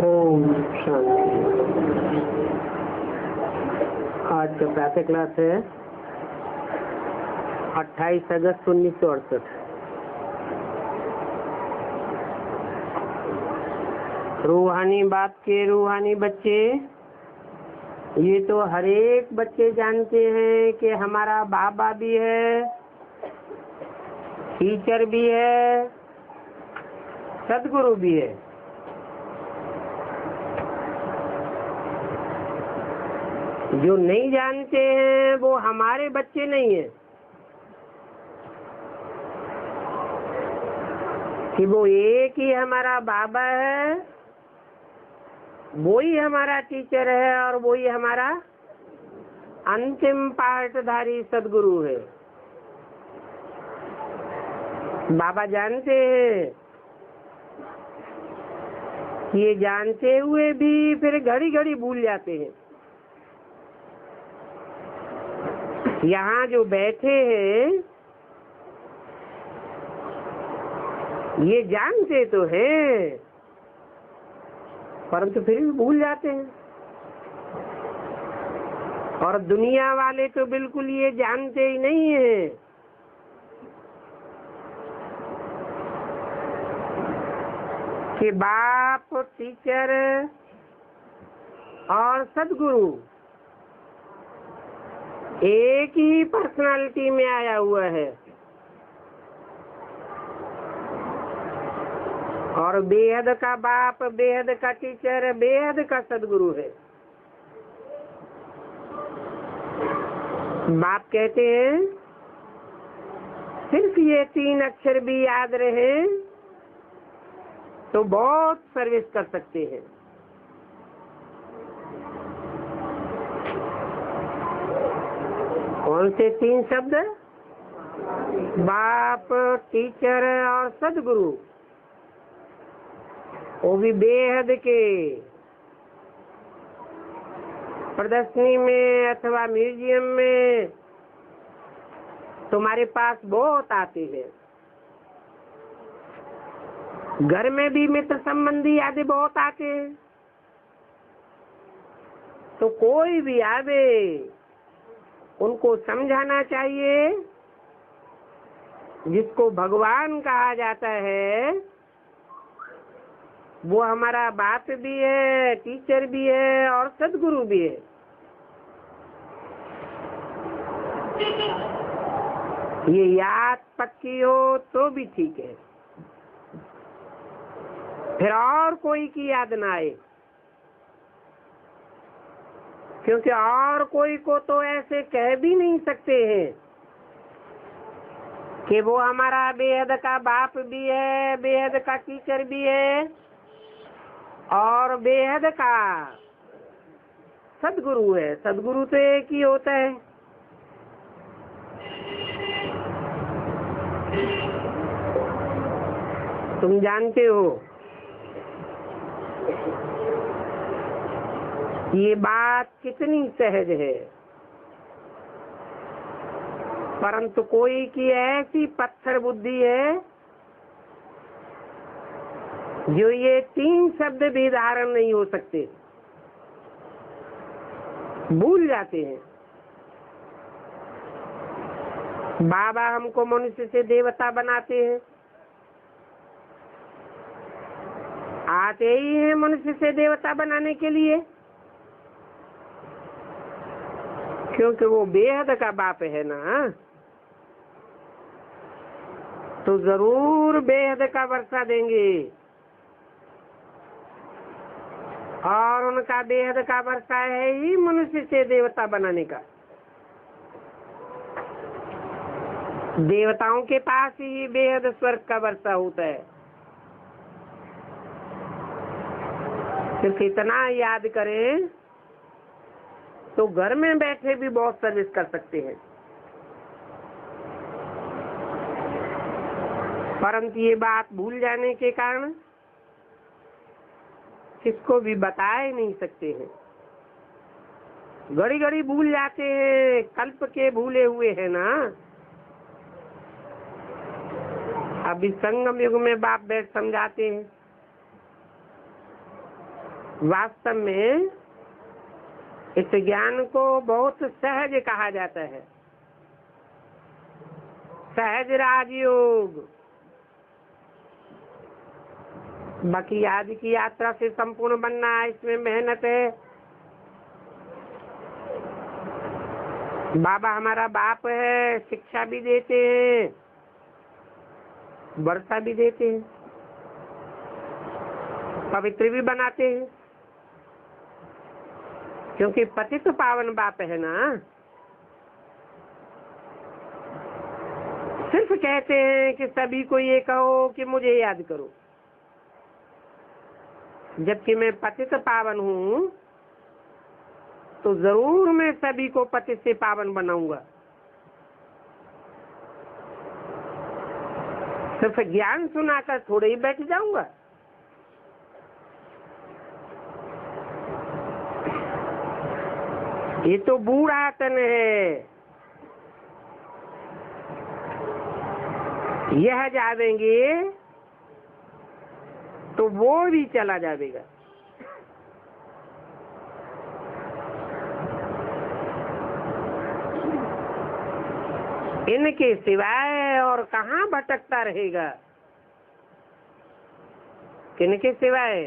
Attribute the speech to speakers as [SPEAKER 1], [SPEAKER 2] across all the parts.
[SPEAKER 1] ओम शांति। आज का प्रातः क्लास है 28 अगस्त 1968। रूहानी बाप के रूहानी बच्चे, ये तो हर एक बच्चे जानते हैं कि हमारा बाबा भी है, टीचर भी है, सदगुरु भी है। जो नहीं जानते हैं वो हमारे बच्चे नहीं है कि वो एक ही हमारा बाबा है, वो ही हमारा टीचर है और वो ही हमारा अंतिम पाठधारी सदगुरु है। बाबा जानते हैं, ये जानते हुए भी फिर घड़ी घड़ी भूल जाते हैं। यहाँ जो बैठे हैं ये जानते तो हैं, परंतु फिर भी भूल जाते हैं। और दुनिया वाले तो बिल्कुल ये जानते ही नहीं है कि बाप, टीचर और सदगुरु एक ही पर्सनालिटी में आया हुआ है और बेहद का बाप, बेहद का टीचर, बेहद का सदगुरु है। बाप कहते हैं सिर्फ ये 3 अक्षर भी याद रहे तो बहुत सर्विस कर सकते हैं। कौन से 3 शब्द? बाप, टीचर और सदगुरु, वो भी बेहद के। प्रदर्शनी में अथवा म्यूजियम में तुम्हारे पास बहुत आते हैं, घर में भी मित्र संबंधी आदि बहुत आते हैं। तो कोई भी आवे उनको समझाना चाहिए, जिसको भगवान कहा जाता है वो हमारा बाप भी है, टीचर भी है और सदगुरु भी है। ये याद पक्की हो तो भी ठीक है, फिर और कोई की याद ना आए, क्योंकि और कोई को तो ऐसे कह भी नहीं सकते हैं कि वो हमारा बेहद का बाप भी है, बेहद का टीचर भी है और बेहद का सदगुरु है। सदगुरु तो एक ही होता है। तुम जानते हो ये बात कितनी सहज है, परंतु कोई की ऐसी पत्थर बुद्धि है जो ये 3 शब्द भी धारण नहीं हो सकते, भूल जाते हैं। बाबा हमको मनुष्य से देवता बनाते हैं, आते ही हैं मनुष्य से देवता बनाने के लिए, क्योंकि वो बेहद का बाप है ना, तो जरूर बेहद का वर्षा देंगे और उनका बेहद का वर्षा है ही मनुष्य से देवता बनाने का। देवताओं के पास ही बेहद स्वर्ग का वर्षा होता है। सिर्फ इतना याद करें तो घर में बैठे भी बहुत सर्विस कर सकते हैं, परंतु ये बात भूल जाने के कारण किसको भी बता ही नहीं सकते हैं। घड़ी घड़ी भूल जाते हैं, कल्प के भूले हुए हैं ना। अभी संगम युग में बाप बैठ समझाते हैं वास्तव में इस ज्ञान को बहुत सहज कहा जाता है, सहज राजयोग। बाकी आज की यात्रा से संपूर्ण बनना, इसमें मेहनत है। बाबा हमारा बाप है, शिक्षा भी देते हैं, वर्षा भी देते हैं, पवित्र भी बनाते हैं, क्योंकि पतित पावन बाप है ना। सिर्फ कहते हैं कि सभी को ये कहो कि मुझे याद करो, जबकि मैं पतित पावन हूँ तो जरूर मैं सभी को पतित से पावन बनाऊंगा। सिर्फ ज्ञान सुनाकर थोड़े ही बैठ जाऊंगा। ये तो बूढ़ा तन है, यह जावेंगे तो वो भी चला जाएगा। इनके सिवाय और कहाँ भटकता रहेगा? किनके सिवाय?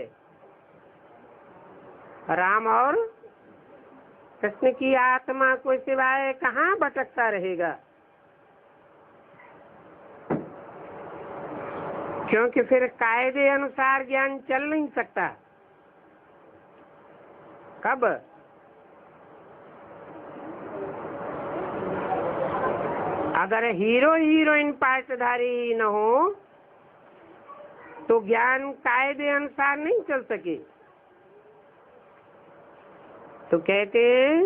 [SPEAKER 1] राम और कृष्ण की आत्मा को सिवाय कहाँ भटकता रहेगा? क्योंकि फिर कायदे अनुसार ज्ञान चल नहीं सकता। कब? अगर हीरो हीरोइन पार्टधारी न हो तो ज्ञान कायदे अनुसार नहीं चल सके। तो कहते हैं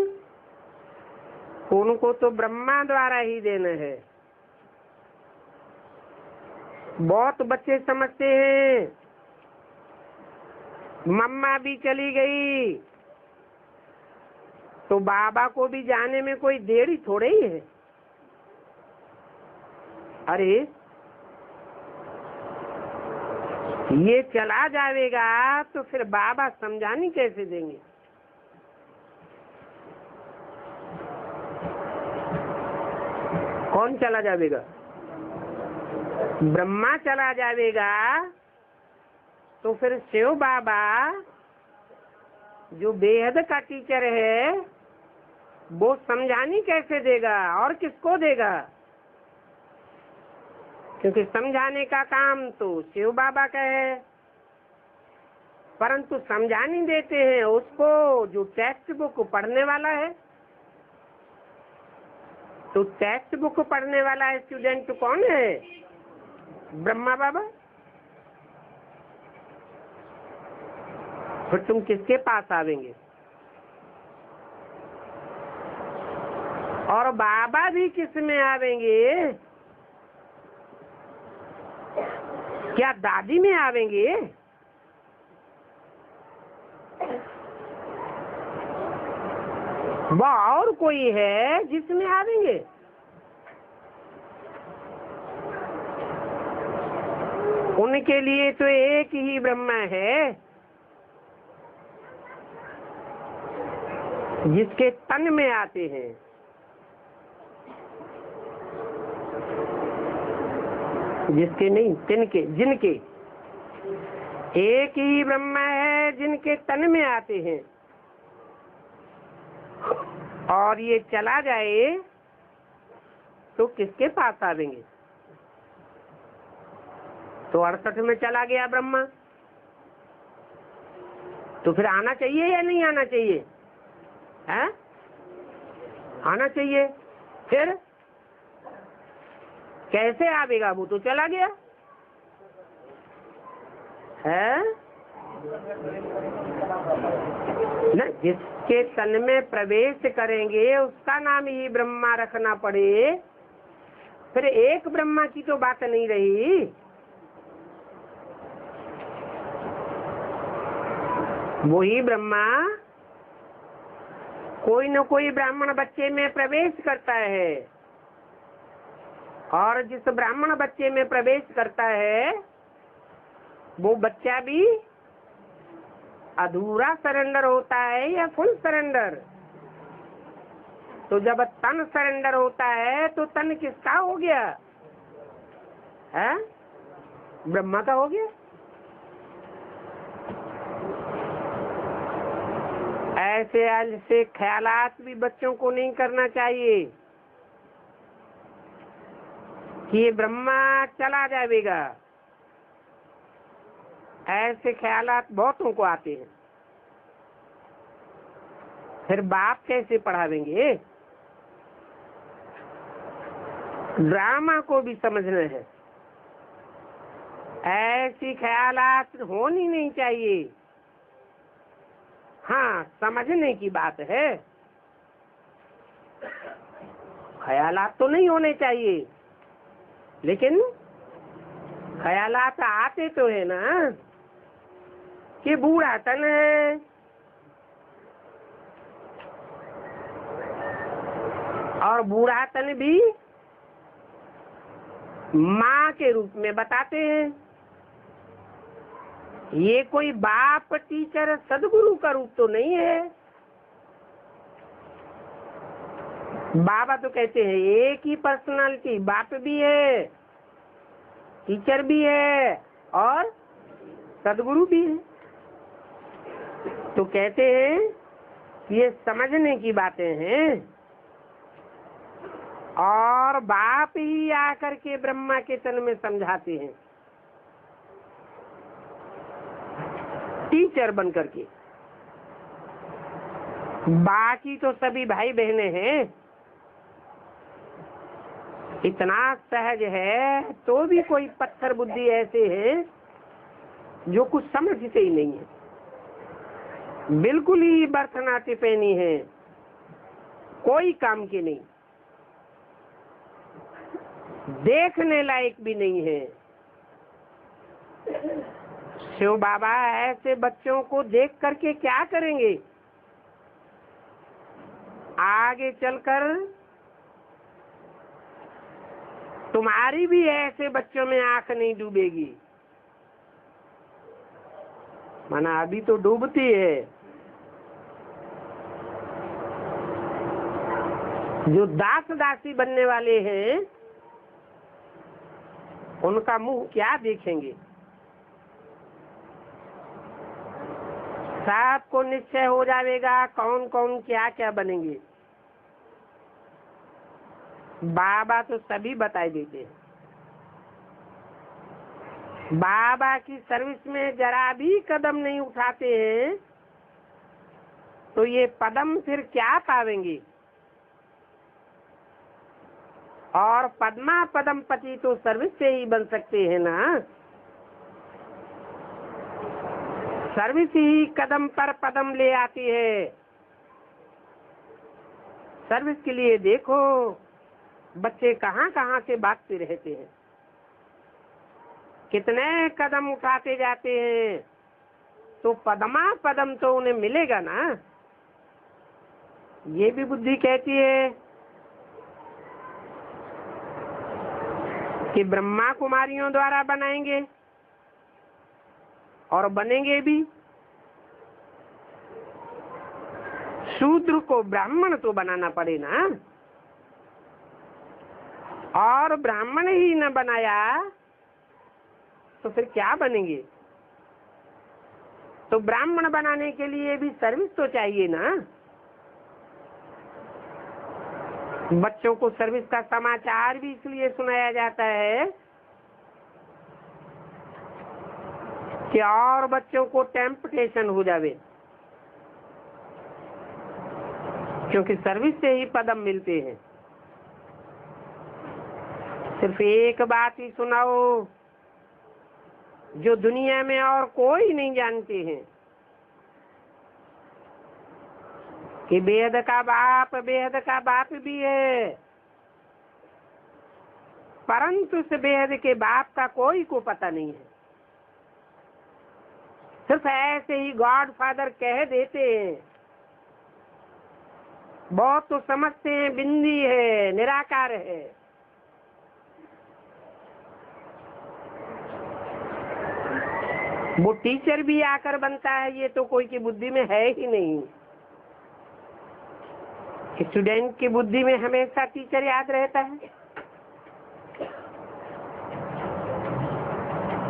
[SPEAKER 1] उनको तो ब्रह्मा द्वारा ही देना है। बहुत बच्चे समझते हैं मम्मा भी चली गई तो बाबा को भी जाने में कोई देरी थोड़े ही है। अरे ये चला जाएगा तो फिर बाबा समझानी कैसे देंगे? कौन चला जाएगा? ब्रह्मा चला जाएगा तो फिर शिव बाबा जो बेहद का टीचर है वो समझानी कैसे देगा और किसको देगा? क्योंकि समझाने का काम तो शिव बाबा का है, परंतु समझानी देते हैं उसको जो टेक्स्ट बुक पढ़ने वाला है। तो टेक्स्ट बुक पढ़ने वाला स्टूडेंट कौन है? ब्रह्मा बाबा। फिर तुम किसके पास आवेंगे? और बाबा भी किस में आवेंगे? क्या दादी में आवेंगे? वह और कोई है जिसमें आवेंगे? उनके लिए तो एक ही ब्रह्मा है जिसके तन में आते हैं। जिसके नहीं, तिनके, जिनके। एक ही ब्रह्मा है जिनके तन में आते हैं। और ये चला जाए तो किसके पास आवेंगे? तो 68 में चला गया ब्रह्मा, तो फिर आना चाहिए या नहीं आना चाहिए? है? आना चाहिए। फिर कैसे आवेगा? वो तो चला गया है न। जिसके तन में प्रवेश करेंगे उसका नाम ही ब्रह्मा रखना पड़े। फिर एक ब्रह्मा की तो बात नहीं रही। वही ब्रह्मा कोई न कोई ब्राह्मण बच्चे में प्रवेश करता है, और जिस ब्राह्मण बच्चे में प्रवेश करता है वो बच्चा भी अधूरा सरेंडर होता है या फुल सरेंडर? तो जब तन सरेंडर होता है तो तन किसका हो गया है? ब्रह्मा का हो गया। ऐसे ऐसे ख्यालात भी बच्चों को नहीं करना चाहिए कि ये ब्रह्मा चला जाएगा। ऐसे ख्यालात बहुतों को आते हैं। फिर बाप कैसे पढ़ावेंगे? ड्रामा को भी समझना है। ऐसी ख्यालात होनी नहीं चाहिए। हाँ, समझने की बात है। ख्यालात तो नहीं होने चाहिए, लेकिन ख्यालात आते तो है ना कि बूढ़ा तन है, और बूढ़ा तन भी माँ के रूप में बताते हैं। ये कोई बाप टीचर सदगुरु का रूप तो नहीं है। बाबा तो कहते हैं एक ही पर्सनालिटी, बाप भी है, टीचर भी है और सदगुरु भी है। तो कहते हैं ये समझने की बातें हैं, और बाप ही आकर के ब्रह्मा के तन में समझाते हैं, टीचर बन करके। बाकी तो सभी भाई बहने हैं। इतना सहज है तो भी कोई पत्थर बुद्धि ऐसे हैं जो कुछ समझते ही नहीं है, बिल्कुल ही बर्थना टिपैनी है, कोई काम की नहीं, देखने लायक भी नहीं है। शिव बाबा ऐसे बच्चों को देख करके क्या करेंगे? आगे चलकर तुम्हारी भी ऐसे बच्चों में आंख नहीं डूबेगी। माना अभी तो डूबती है। जो दास दासी बनने वाले हैं उनका मुंह क्या देखेंगे? सबको निश्चय हो जाएगा कौन कौन क्या क्या बनेंगे। बाबा तो सभी बताए देते हैं। बाबा की सर्विस में जरा भी कदम नहीं उठाते हैं तो ये पदम फिर क्या पावेंगे? और पद्मा पदमपति तो सर्विस से ही बन सकते हैं ना। सर्विस ही कदम पर पदम ले आती है। सर्विस के लिए देखो बच्चे कहाँ कहाँ से भागते रहते हैं, कितने कदम उठाते जाते हैं, तो पदमा पदम तो उन्हें मिलेगा ना। ये भी बुद्धि कहती है कि ब्रह्मा कुमारियों द्वारा बनाएंगे और बनेंगे भी। शूद्र को ब्राह्मण तो बनाना पड़े ना, और ब्राह्मण ही न बनाया तो फिर क्या बनेंगे? तो ब्राह्मण बनाने के लिए भी सर्विस तो चाहिए ना। बच्चों को सर्विस का समाचार भी इसलिए सुनाया जाता है कि और बच्चों को टेम्पटेशन हो जावे, क्योंकि सर्विस से ही पदम मिलते हैं। सिर्फ एक बात ही सुनाओ जो दुनिया में और कोई नहीं जानते हैं कि बेहद का बाप भी है, परंतु उस बेहद के बाप का कोई को पता नहीं है। सिर्फ ऐसे ही गॉड फादर कह देते हैं। बहुत तो समझते हैं बिंदी है, निराकार है। वो टीचर भी आकर बनता है, ये तो कोई की बुद्धि में है ही नहीं। स्टूडेंट की बुद्धि में हमेशा टीचर याद रहता है।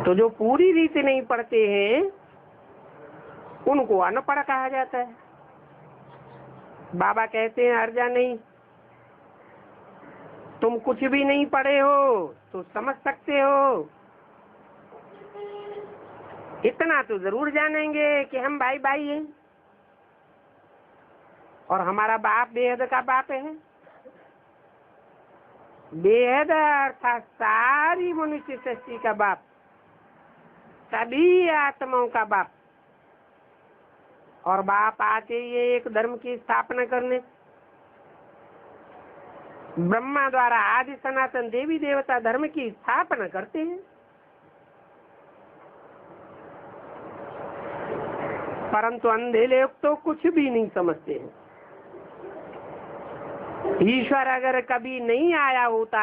[SPEAKER 1] तो जो पूरी रीति नहीं पढ़ते हैं उनको अनपढ़ कहा जाता है। बाबा कहते हैं अर्जा नहीं, तुम कुछ भी नहीं पढ़े हो तो समझ सकते हो, इतना तो जरूर जानेंगे कि हम भाई भाई हैं और हमारा बाप बेहद का बाप है। बेहद अर्थात सारी मनुष्य सृष्टि का बाप, सभी आत्माओं का बाप। और बाप आते ये एक धर्म की स्थापना करने, ब्रह्मा द्वारा आदि सनातन देवी देवता धर्म की स्थापना करते हैं। परंतु अंधे लोग तो कुछ भी नहीं समझते हैं। ईश्वर अगर कभी नहीं आया होता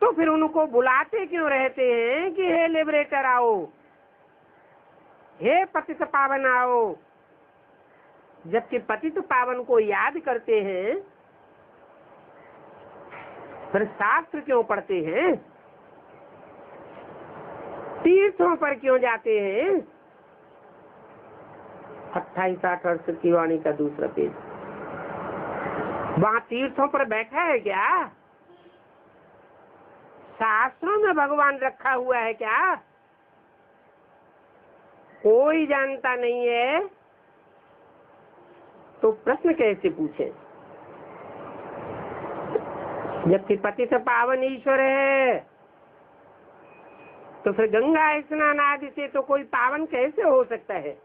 [SPEAKER 1] तो फिर उनको बुलाते क्यों रहते हैं कि हे लिबरेटर आओ, हे पतित पावन आओ। जबकि पतित पावन को याद करते हैं फिर शास्त्र क्यों पढ़ते हैं, तीर्थों पर क्यों जाते हैं। 28-68 की वाणी का दूसरा पेज, वहां तीर्थों पर बैठा है क्या? शास्त्रों में भगवान रखा हुआ है क्या? कोई जानता नहीं है तो प्रश्न कैसे पूछे? जबकि पतित पावन ईश्वर है तो फिर गंगा स्नान आदि से तो कोई पावन कैसे हो सकता है?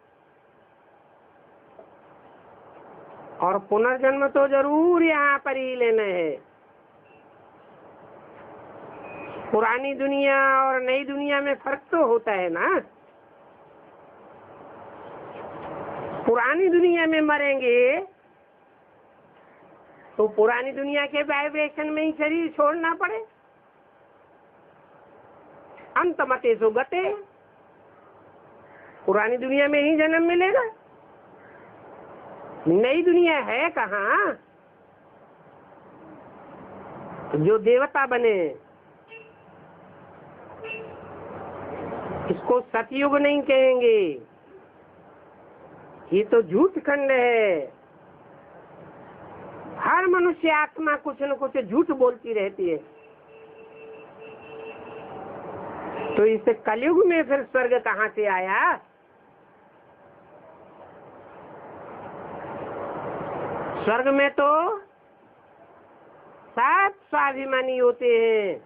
[SPEAKER 1] और पुनर्जन्म तो जरूर यहाँ पर ही लेना है। पुरानी दुनिया और नई दुनिया में फर्क तो होता है ना। पुरानी दुनिया में मरेंगे तो पुरानी दुनिया के वाइब्रेशन में ही शरीर छोड़ना पड़े। अंत मते सो गते, पुरानी दुनिया में ही जन्म मिलेगा। नई दुनिया है कहाँ? जो देवता बने, इसको सतयुग नहीं कहेंगे, ये तो झूठ खंड है। हर मनुष्य आत्मा कुछ न कुछ झूठ बोलती रहती है। तो इस कलयुग में फिर स्वर्ग कहाँ से आया? स्वर्ग में तो सब स्वाभिमानी होते हैं,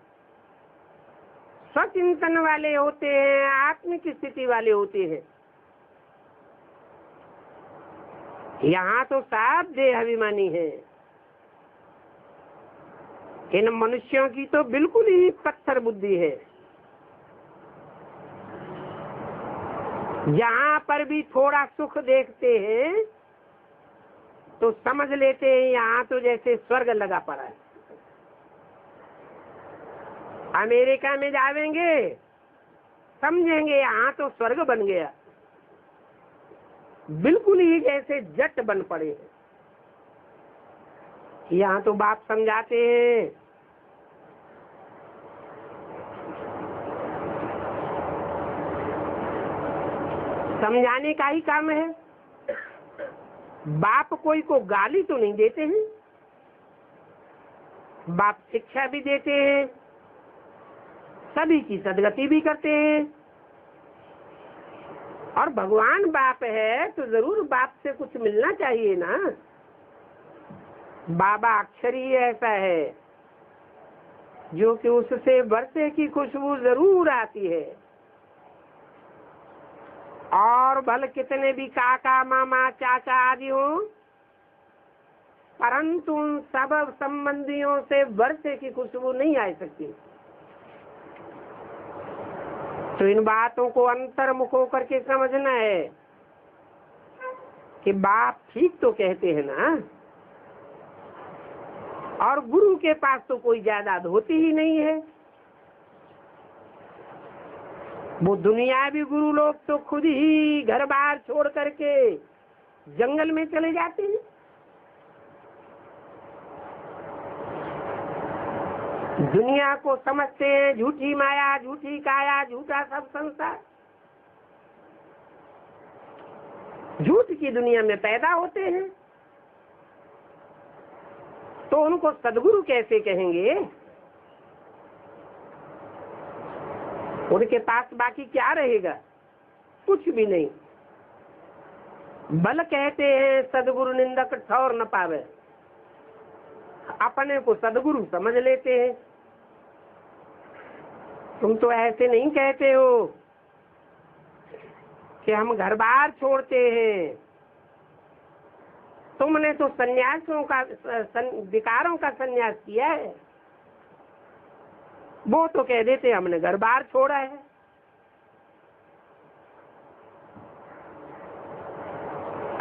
[SPEAKER 1] स्वचिंतन वाले होते हैं, आत्मिक स्थिति वाले होते हैं। यहाँ तो सब देहाभिमानी है। इन मनुष्यों की तो बिल्कुल ही पत्थर बुद्धि है। जहाँ पर भी थोड़ा सुख देखते हैं तो समझ लेते हैं यहाँ तो जैसे स्वर्ग लगा पड़ा है। अमेरिका में जाएंगे समझेंगे यहाँ तो स्वर्ग बन गया, बिल्कुल ही जैसे जट बन पड़े हैं। यहाँ तो बाप समझाते हैं समझाने का ही काम है। बाप कोई को गाली तो नहीं देते हैं, बाप शिक्षा भी देते हैं, सभी की सदगति भी करते हैं। और भगवान बाप है तो जरूर बाप से कुछ मिलना चाहिए ना। बाबा अक्षर ही ऐसा है जो कि उससे वर्षे की खुशबू जरूर आती है। और भले कितने भी काका मामा चाचा आदि हो, परंतु उन सब संबंधियों से वर्षे की खुशबू नहीं आ सकती। तो इन बातों को अंतर्मुख होकर के समझना है कि बाप ठीक तो कहते हैं ना। और गुरु के पास तो कोई जायदाद होती ही नहीं है। वो दुनियावी गुरु लोग तो खुद ही घर बार छोड़ करके जंगल में चले जाते हैं। दुनिया को समझते हैं झूठी माया, झूठी काया, झूठा सब संसार। झूठ की दुनिया में पैदा होते हैं तो उनको सदगुरु कैसे कहेंगे? उनके पास बाकी क्या रहेगा? कुछ भी नहीं। बल कहते हैं सदगुरु निंदक ठौर न पावे। अपने को सदगुरु समझ लेते हैं। तुम तो ऐसे नहीं कहते हो कि हम घर बार छोड़ते हैं। तुमने तो सन्यासियों का विकारों का सन्यास किया है। वो तो कह देते हमने घर बार छोड़ा है।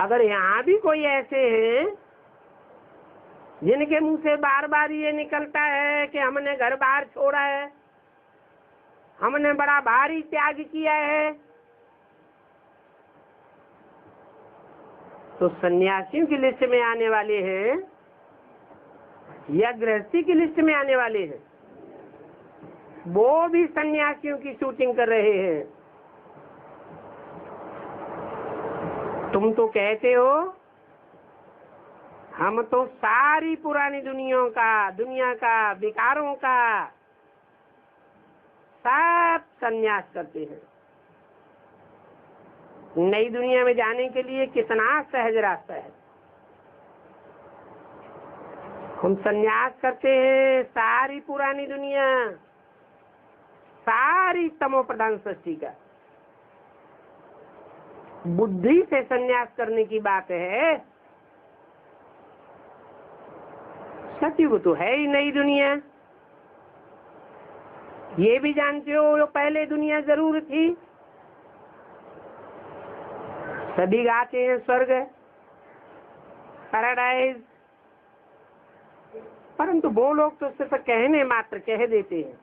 [SPEAKER 1] अगर यहाँ भी कोई ऐसे हैं जिनके मुंह से बार बार ये निकलता है कि हमने घर बार छोड़ा है, हमने बड़ा भारी त्याग किया है, तो सन्यासियों की लिस्ट में आने वाले हैं या गृहस्थी की लिस्ट में आने वाले हैं? वो भी सन्यासियों की शूटिंग कर रहे हैं। तुम तो कहते हो हम तो सारी पुरानी दुनिया का विकारों का सब सन्यास करते हैं। नई दुनिया में जाने के लिए कितना सहज रास्ता है। हम सन्यास करते हैं सारी पुरानी दुनिया, सारी तमो प्रधान सृष्टि का। बुद्धि से सन्यास करने की बात है। सतयुग तो है ही नई दुनिया। ये भी जानते हो जो पहले दुनिया जरूर थी। सभी गाते हैं स्वर्ग, पैराडाइज, परंतु वो लोग तो सिर्फ कहने मात्र कह देते हैं।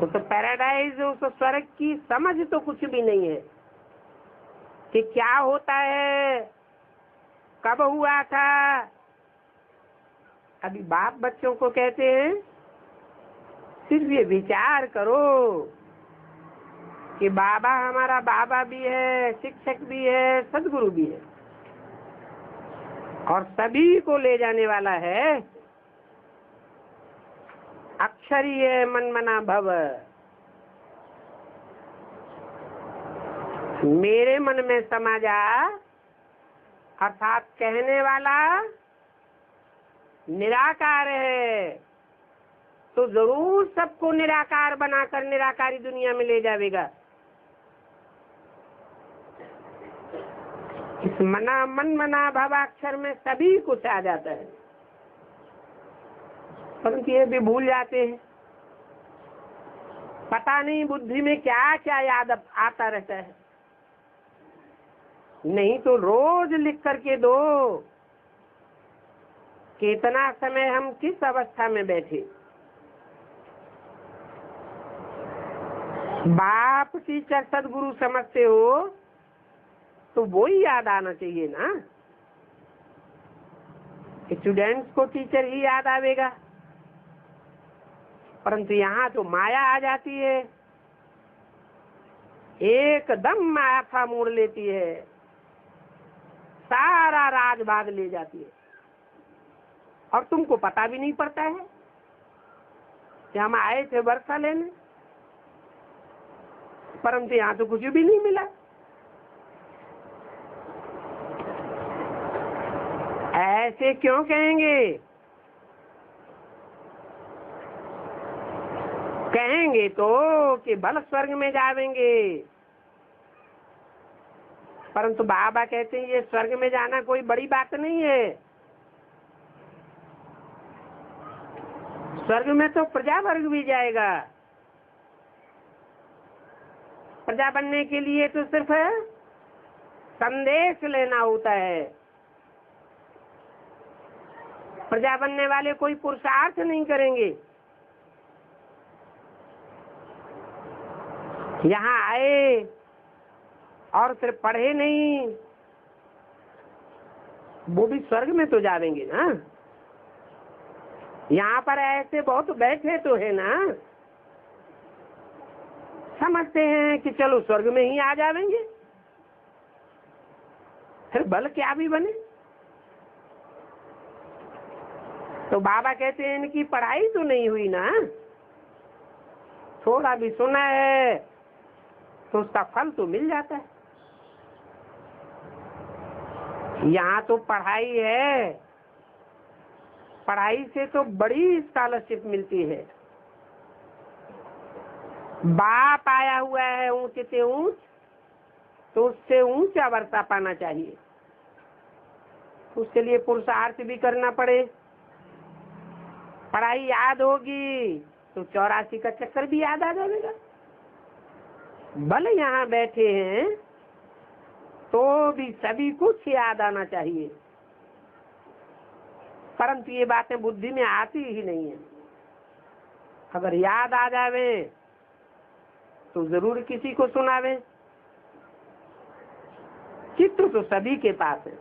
[SPEAKER 1] तो पैराडाइज उस स्वर्ग की समझ तो कुछ भी नहीं है कि क्या होता है, कब हुआ था। अभी बाप बच्चों को कहते हैं सिर्फ ये विचार करो कि बाबा हमारा बाबा भी है, शिक्षक भी है, सदगुरु भी है और सभी को ले जाने वाला है। अक्षरीय मन मना भव। मेरे मन में समा जा, अर्थात कहने वाला निराकार है तो जरूर सबको निराकार बनाकर निराकारी दुनिया में ले जाएगा। इस मन मना भवाक्षर में सभी कुछ आ जाता है, परंतु ये भी भूल जाते हैं। पता नहीं बुद्धि में क्या क्या याद आता रहता है। नहीं तो रोज लिख करके दो कि इतना समय हम किस अवस्था में बैठे। बाप टीचर सदगुरु समझते हो तो वो ही याद आना चाहिए ना। स्टूडेंट्स को टीचर ही याद आवेगा, परंतु यहाँ तो माया आ जाती है, एकदम माथा मोड़ लेती है, सारा राज भाग ले जाती है और तुमको पता भी नहीं पड़ता है कि हम आए थे वर्षा लेने, परंतु यहाँ तो कुछ भी नहीं मिला। ऐसे क्यों कहेंगे? कहेंगे तो कि भल स्वर्ग में जावेंगे, परंतु बाबा कहते हैं ये स्वर्ग में जाना कोई बड़ी बात नहीं है। स्वर्ग में तो प्रजा वर्ग भी जाएगा। प्रजा बनने के लिए तो सिर्फ संदेश लेना होता है। प्रजा बनने वाले कोई पुरुषार्थ नहीं करेंगे। यहाँ आए और सिर्फ पढ़े नहीं, वो भी स्वर्ग में तो जाएंगे ना। यहाँ पर ऐसे बहुत बैठे तो है ना, समझते हैं कि चलो स्वर्ग में ही आ जाएंगे, फिर बल क्या भी बने। तो बाबा कहते हैं इनकी पढ़ाई तो नहीं हुई ना, थोड़ा भी सुना है तो उसका फल तो मिल जाता है। यहाँ तो पढ़ाई है, पढ़ाई से तो बड़ी स्कॉलरशिप मिलती है। बाप आया हुआ है ऊंच से ऊंच, तो उससे ऊंचा वर्षा पाना चाहिए, उसके लिए पुरुषार्थ भी करना पड़े। पढ़ाई याद होगी तो 84 का चक्कर भी याद आ जाएगा। भले यहाँ बैठे हैं तो भी सभी कुछ याद आना चाहिए, परंतु ये बातें बुद्धि में आती ही नहीं है। अगर याद आ जावे तो जरूर किसी को सुनावे। चित्र तो सभी के पास है,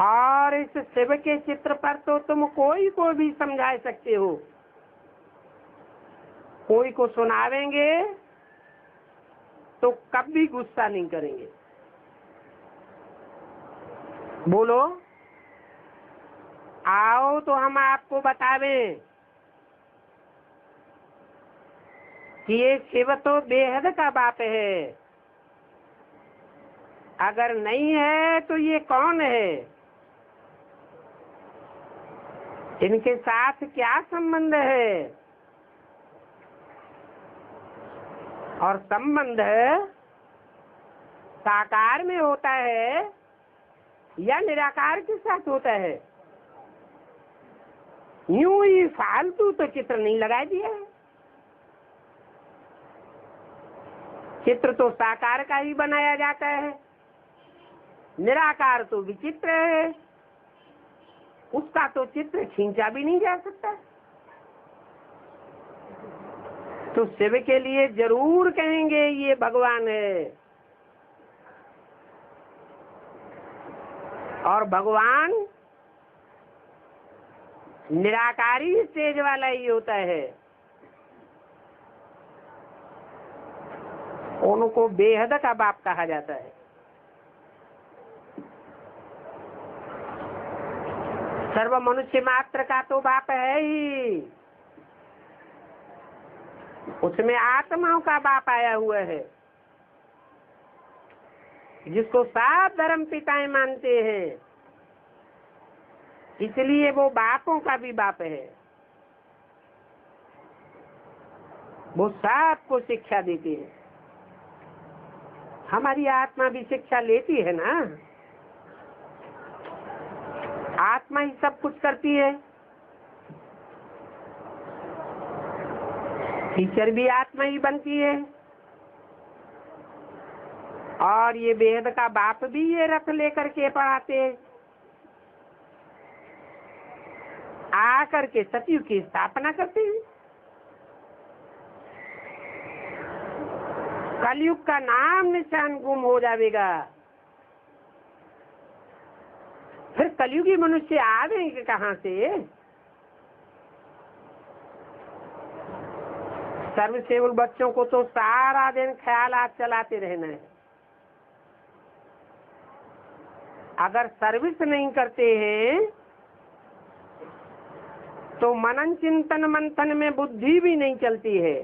[SPEAKER 1] और इस शिव के चित्र पर तो तुम कोई को भी समझा सकते हो। कोई को सुनावेंगे तो कभी गुस्सा नहीं करेंगे। बोलो, आओ तो हम आपको बतावें कि ये शिव तो बेहद का बाप है। अगर नहीं है तो ये कौन है, इनके साथ क्या संबंध है। और संबंध साकार में होता है या निराकार के साथ होता है। यूं ही फालतू तो चित्र नहीं लगा दिया है। चित्र तो साकार का ही बनाया जाता है, निराकार तो विचित्र है, उसका तो चित्र खींचा भी नहीं जा सकता। तो शिव के लिए जरूर कहेंगे ये भगवान है, और भगवान निराकारी स्टेज वाला ही होता है। उनको बेहद का बाप कहा जाता है। सर्व मनुष्य मात्र का तो बाप है ही, उसमें आत्माओं का बाप आया हुआ है, जिसको सात धर्म पिताएं मानते हैं, इसलिए वो बापों का भी बाप है। वो सबको शिक्षा देते हैं। हमारी आत्मा भी शिक्षा लेती है ना, आत्मा ही सब कुछ करती है। टीचर भी आत्मा ही बनती है, और ये वेद का बाप भी ये रथ लेकर के पढ़ाते हैं। आकर के सतयुग की स्थापना करते हैं। कलयुग का नाम निशान गुम हो जाएगा, फिर कलयुगी मनुष्य आवेंगे कहाँ से। सर्वसेवक बच्चों को तो सारा दिन ख्यालात चलाते रहना है। अगर सर्विस नहीं करते हैं तो मनन चिंतन मंथन में बुद्धि भी नहीं चलती है।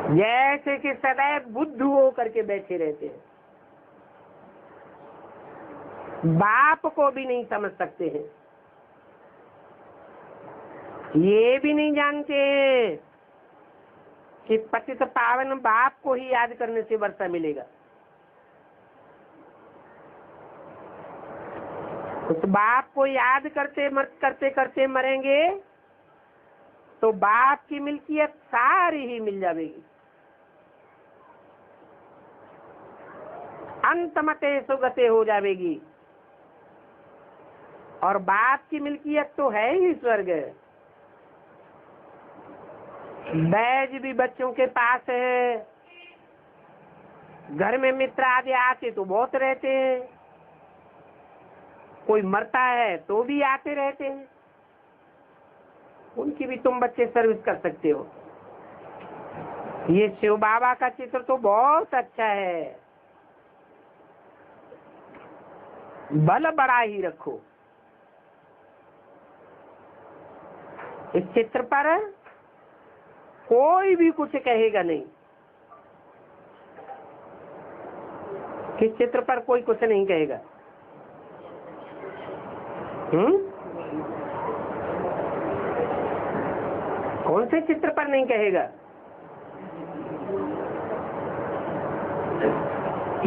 [SPEAKER 1] जैसे कि सदैव बुद्ध हो करके बैठे रहते हैं, बाप को भी नहीं समझ सकते हैं। ये भी नहीं जानते कि पतित पावन बाप को ही याद करने से वर्षा मिलेगा। उस बाप को याद करते करते मरेंगे तो बाप की मिल्कियत सारी ही मिल जाएगी। अंतमते सुगते हो जाएगी, और बाप की मिल्कियत तो है ही स्वर्ग। बैज भी बच्चों के पास है, घर में मित्र आदि आते तो बहुत रहते हैं, कोई मरता है तो भी आते रहते हैं, उनकी भी तुम बच्चे सर्विस कर सकते हो। ये शिव बाबा का चित्र तो बहुत अच्छा है, बल बड़ा ही रखो। इस चित्र पर कोई भी कुछ कहेगा नहीं, किस चित्र पर कोई कुछ नहीं कहेगा। कौन से चित्र पर नहीं कहेगा?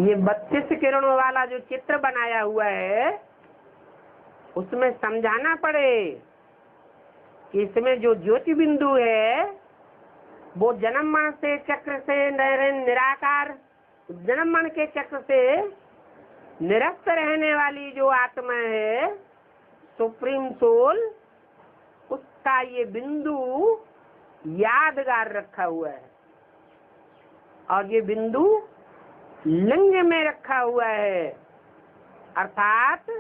[SPEAKER 1] ये 32 किरणों वाला जो चित्र बनाया हुआ है, उसमें समझाना पड़े कि इसमें जो ज्योति बिंदु है वो जन्म मरण से चक्र से निराकार, जन्म मरण के चक्र से निरस्त रहने वाली जो आत्मा है, सुप्रीम सोल, उसका ये बिंदु यादगार रखा हुआ है। और ये बिंदु लिंग में रखा हुआ है, अर्थात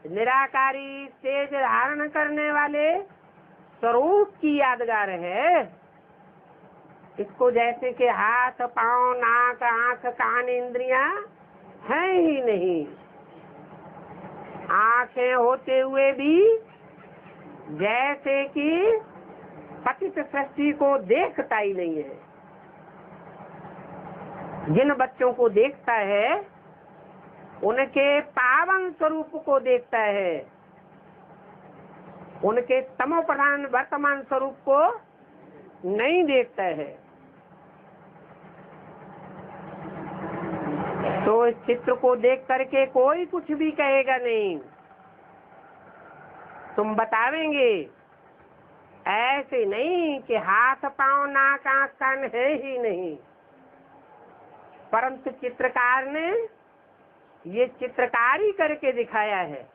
[SPEAKER 1] निराकारी तेज धारण करने वाले स्वरूप की यादगार है। इसको जैसे कि हाथ, पांव, नाक, आंख, कान, इंद्रियां हैं ही नहीं, आंखें होते हुए भी जैसे कि पतित सृष्टि को देखता ही नहीं है। जिन बच्चों को देखता है उनके पावन स्वरूप को देखता है, उनके तमो प्रधान वर्तमान स्वरूप को नहीं देखता है। तो इस चित्र को देख करके कोई कुछ भी कहेगा नहीं, तुम बतावेंगे। ऐसे नहीं कि हाथ, पांव, नाक, आंख, कान है ही नहीं, परंतु चित्रकार ने ये चित्रकारी करके दिखाया है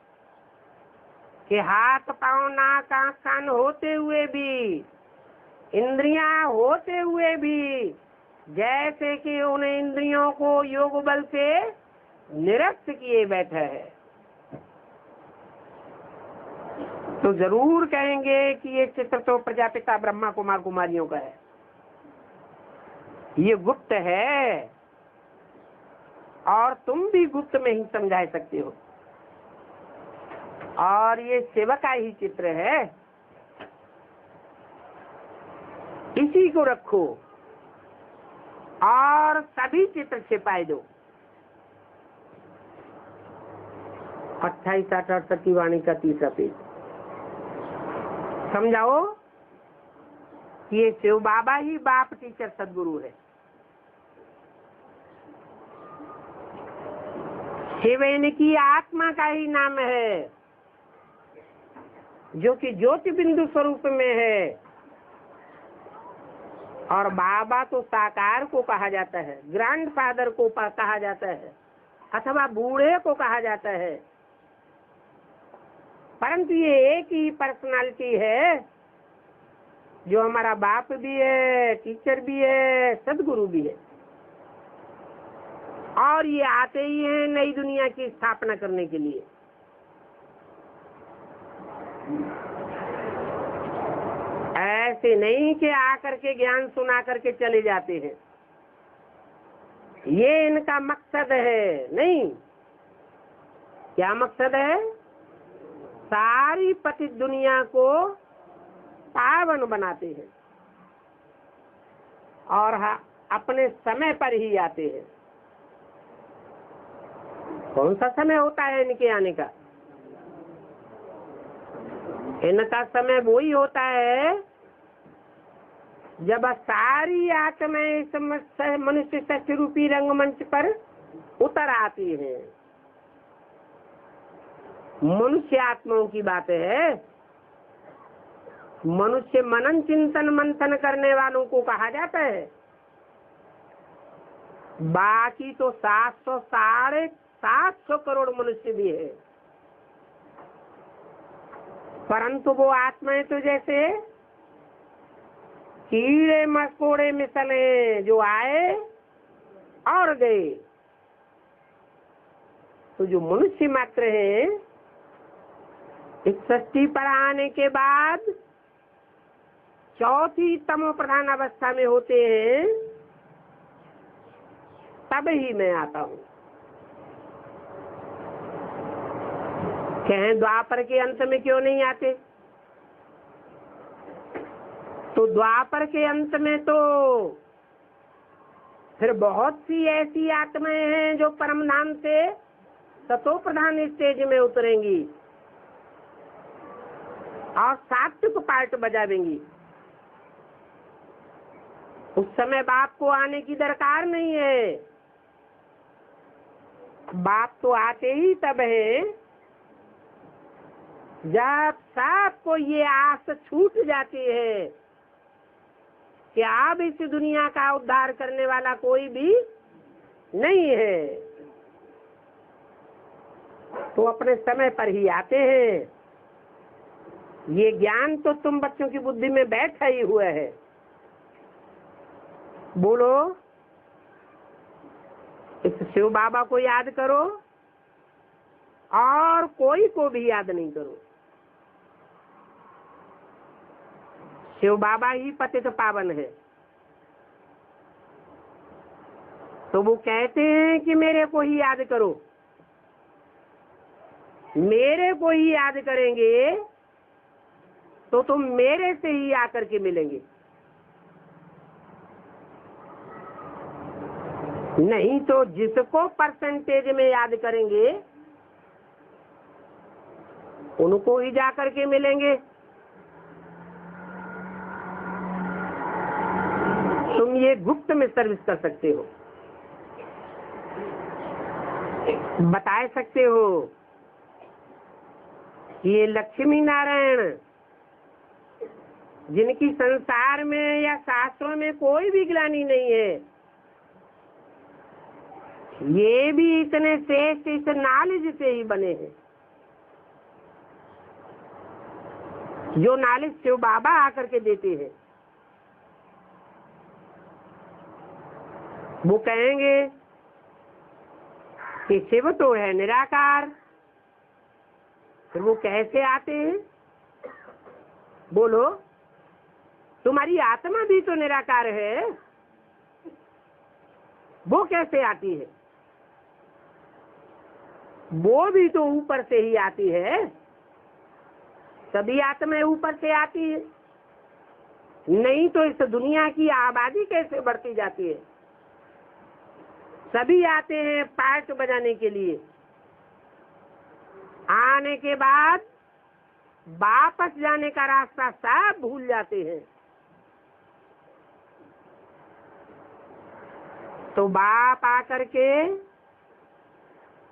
[SPEAKER 1] कि हाथ, पांव, नाक, आंख, कान होते हुए भी, इंद्रियां होते हुए भी, जैसे कि उन इंद्रियों को योग बल से निरस्त किए बैठा है। तो जरूर कहेंगे कि ये चित्र तो प्रजापिता ब्रह्मा कुमार कुमारियों का है, ये गुप्त है और तुम भी गुप्त में ही समझा सकते हो। और ये शिव का ही चित्र है, इसी को रखो और सभी चित्र छिपाए दो। 28, 68 की वाणी का 3रा पेज। समझाओ कि ये शिव बाबा ही बाप टीचर सदगुरु है। शिव इनकी आत्मा का ही नाम है, जो कि ज्योति बिंदु स्वरूप में है। और बाबा तो साकार को कहा जाता है, ग्रैंड फादर को कहा जाता है, अथवा बूढ़े को कहा जाता है, परंतु ये एक ही पर्सनालिटी है जो हमारा बाप भी है, टीचर भी है, सदगुरु भी है। और ये आते ही हैं नई दुनिया की स्थापना करने के लिए। ऐसे नहीं कि आकर के ज्ञान सुना करके चले जाते हैं, ये इनका मकसद है। नहीं, क्या मकसद है? सारी पतित दुनिया को पावन बनाते हैं और अपने समय पर ही आते हैं। कौन सा समय होता है इनके आने का? इनका समय वो ही होता है जब सारी आत्माएं इस मनुष्य सृष्टि रूपी रंगमंच पर उतर आती है। मनुष्य आत्माओं की बात है। मनुष्य मनन चिंतन मंथन करने वालों को कहा जाता है। बाकी तो 700 साढ़े 700 करोड़ मनुष्य भी है, परंतु वो आत्माएं तो जैसे कीड़े मकोड़े मिसले जो आए और गए। तो जो मनुष्य मात्र है इस सृष्टि पर आने के बाद चौथी तमो प्रधान अवस्था में होते हैं, तब ही मैं आता हूँ। कहें द्वापर के अंत में क्यों नहीं आते? तो द्वापर के अंत में तो फिर बहुत सी ऐसी आत्माएं हैं जो परम धाम से सतो प्रधान स्टेज में उतरेंगी और सात्विक पार्ट बजावेंगी। उस समय बाप को आने की दरकार नहीं है। बाप तो आते ही तब है जब सबको ये आस छूट जाती है कि अब इस दुनिया का उद्धार करने वाला कोई भी नहीं है, तो अपने समय पर ही आते हैं। ये ज्ञान तो तुम बच्चों की बुद्धि में बैठा ही हुआ है। बोलो, इस शिव बाबा को याद करो और कोई को भी याद नहीं करो। शिव बाबा ही पतित पावन है। तो वो कहते हैं कि मेरे को ही याद करो। मेरे को ही याद करेंगे तो तुम मेरे से ही आकर के मिलेंगे, नहीं तो जिसको परसेंटेज में याद करेंगे उनको ही जाकर के मिलेंगे। तुम ये गुप्त में सर्विस कर सकते हो, बता सकते हो ये लक्ष्मी नारायण जिनकी संसार में या शास्त्रों में कोई भी ग्लानि नहीं है, ये भी इतने श्रेष्ठ इस नॉलेज से ही बने हैं। जो नॉलेज शिव बाबा आकर के देते हैं। वो कहेंगे कि शिव तो है निराकार, फिर वो कैसे आते हैं? बोलो, तुम्हारी आत्मा भी तो निराकार है, वो कैसे आती है? वो भी तो ऊपर से ही आती है। सभी आत्माएं ऊपर से आती है, नहीं तो इस दुनिया की आबादी कैसे बढ़ती जाती है? सभी आते हैं पार्ट बजाने के लिए, आने के बाद वापस जाने का रास्ता सब भूल जाते हैं। तो बाप आकर के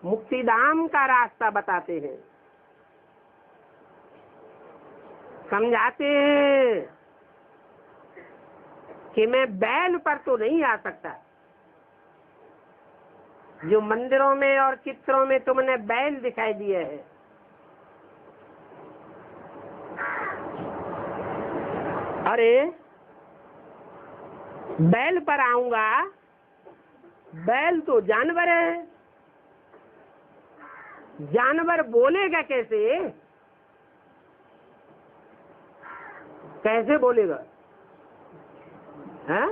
[SPEAKER 1] मुक्तिधाम का रास्ता बताते हैं, समझाते हैं कि मैं बैल पर तो नहीं आ सकता। जो मंदिरों में और चित्रों में तुमने बैल दिखाई दिए हैं, अरे बैल पर आऊंगा, बैल तो जानवर है, जानवर बोलेगा कैसे? कैसे बोलेगा? हाँ?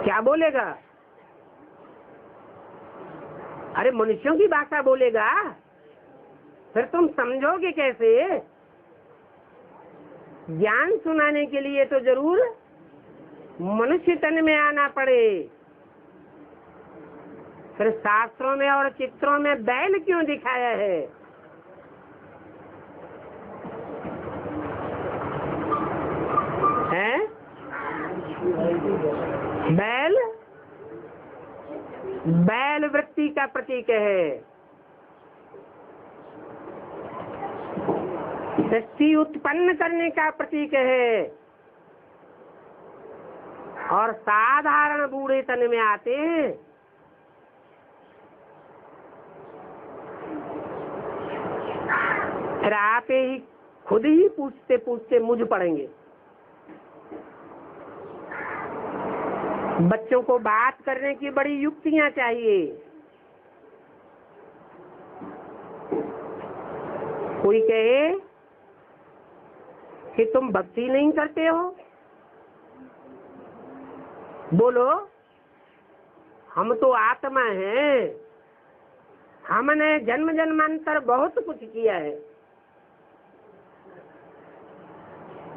[SPEAKER 1] क्या बोलेगा? अरे मनुष्यों की भाषा बोलेगा, फिर तुम समझोगे कैसे? ज्ञान सुनाने के लिए तो जरूर मनुष्य तन में आना पड़े। फिर शास्त्रों में और चित्रों में बैल क्यों दिखाया है? हैं? बैल बैल वृत्ति का प्रतीक है, सृष्टि उत्पन्न करने का प्रतीक है। और साधारण बूढ़े तन में आते हैं, फिर आते ही खुद ही पूछते पूछते मुझ पड़ेंगे। बच्चों को बात करने की बड़ी युक्तियां चाहिए। कोई कहे कि तुम भक्ति नहीं करते हो, बोलो हम तो आत्मा हैं, हमने जन्म जन्मांतर बहुत कुछ किया है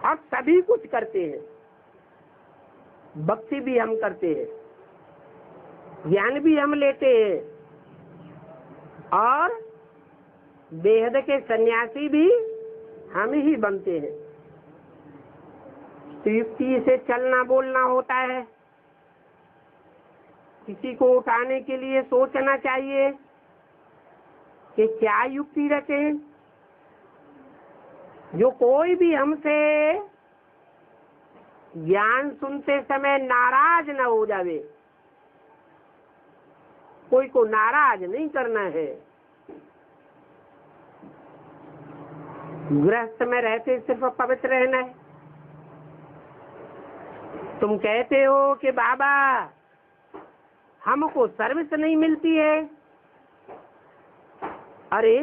[SPEAKER 1] और सभी कुछ करते हैं, भक्ति भी हम करते हैं, ज्ञान भी हम लेते हैं और बेहद के सन्यासी भी हम ही बनते हैं। तो युक्ति से चलना बोलना होता है। किसी को उठाने के लिए सोचना चाहिए कि क्या युक्ति रखें, जो कोई भी हमसे ज्ञान सुनते समय नाराज न हो जावे। कोई को नाराज नहीं करना है। गृहस्थ में रहते सिर्फ पवित्र रहना है। तुम कहते हो कि बाबा हमको सर्विस नहीं मिलती है। अरे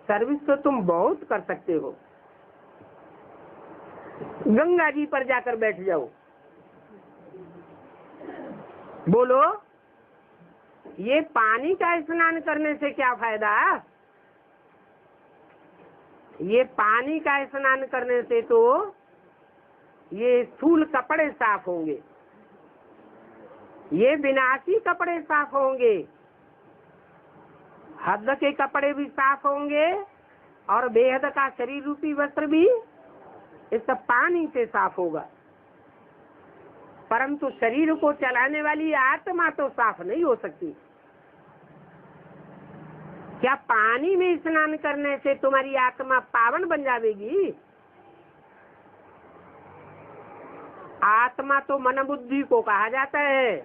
[SPEAKER 1] सर्विस तो तुम बहुत कर सकते हो। गंगा जी पर जाकर बैठ जाओ, बोलो ये पानी का स्नान करने से क्या फायदा। ये पानी का स्नान करने से तो ये स्थूल कपड़े साफ होंगे, ये विनाशी कपड़े साफ होंगे, हद के कपड़े भी साफ होंगे और बेहद का शरीर रूपी वस्त्र भी इस पानी से साफ होगा। परंतु शरीर को चलाने वाली आत्मा तो साफ नहीं हो सकती। क्या पानी में स्नान करने से तुम्हारी आत्मा पावन बन जाएगी? आत्मा तो मन बुद्धि को कहा जाता है।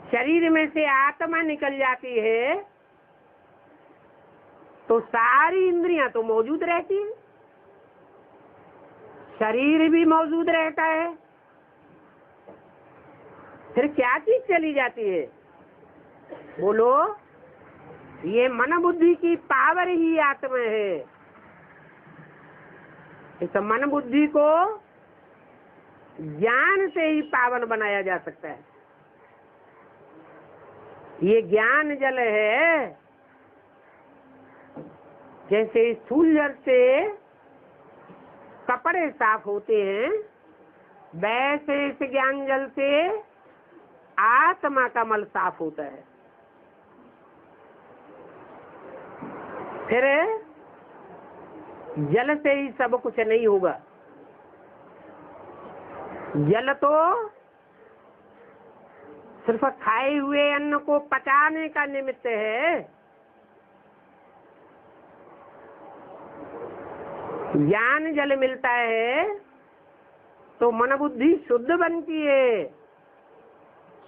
[SPEAKER 1] शरीर में से आत्मा निकल जाती है तो सारी इंद्रियां तो मौजूद रहती हैं, शरीर भी मौजूद रहता है, फिर क्या चीज चली जाती है? बोलो ये मन बुद्धि की पावर ही आत्मा है। इस मन बुद्धि को ज्ञान से ही पावन बनाया जा सकता है। ये ज्ञान जल है, जैसे स्थूल जल से कपड़े साफ होते हैं, वैसे इस ज्ञान जल से आत्मा का मल साफ होता है। फिर जल से ही सब कुछ नहीं होगा। जल तो सिर्फ खाए हुए अन्न को पचाने का निमित्त है। ज्ञान जल मिलता है तो मन बुद्धि शुद्ध बनती है।